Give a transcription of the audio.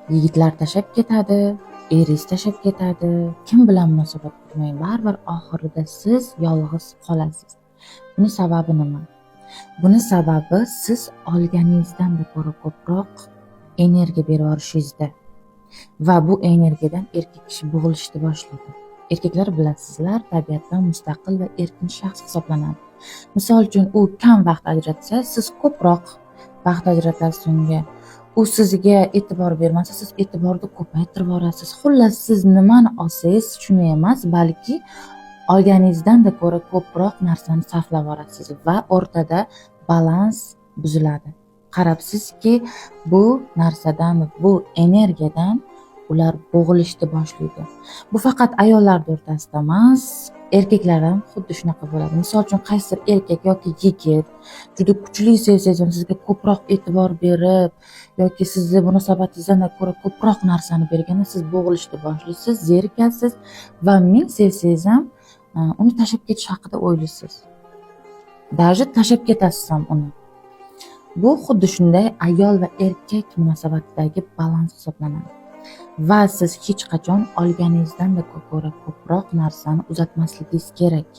Yigitlar tashlab ketadi, eringiz tashlab ketadi, kim bilan munosabat qurmang, baribir oxirida siz yolg'iz qolasiz. Buni sababi nima? Buni sababi siz olganingizdan-da ko'ra ko'proq energiya berib yorishingizda va bu energiyadan erkak kishi bo'g'ilishni boshlaydi. Erkaklar bilasizlar, tabiatdan mustaqil va erkin shaxs hisoblanadi. Misol uchun, u kam vaqt ajratsa, siz ko'proq vaqt ajratasiz unga. U sizga e'tibor bermasa, siz e'tiborni ko'paytirib borasiz. Xullas, siz nimani olsangiz shuni emas, balki olganingizdan-da ko'ra ko'proq narsani sarflab borasiz va o'rtada balans buziladi. Qarabsizki, bu narsadan, bu energiyadan ular bo'g'ilishni boshlaydi. Bu faqat ayollar o'rtasida emas, erkaklar ham xuddi shunaqa bo'ladi. Misol uchun, qaysidir erkak yoki yigit juda kuchli sevsangiz, sizga ko'proq e'tibor berib yoki sizni munosabatingizdan ko'ra ko'proq narsani berganda, siz bo'g'ilishni boshlaysiz, zerikasiz va ming sevsangiz ham uni tashlab ketish haqida o'ylaysiz. Даже tashlab ketasiz ham uni. Bu xuddi shunday ayol va erkak munosabatidagi balans hisoblanadi. Va siz hech qachon olganingizdan-da ko'ra ko'proq narsani uzatmasligingiz kerak.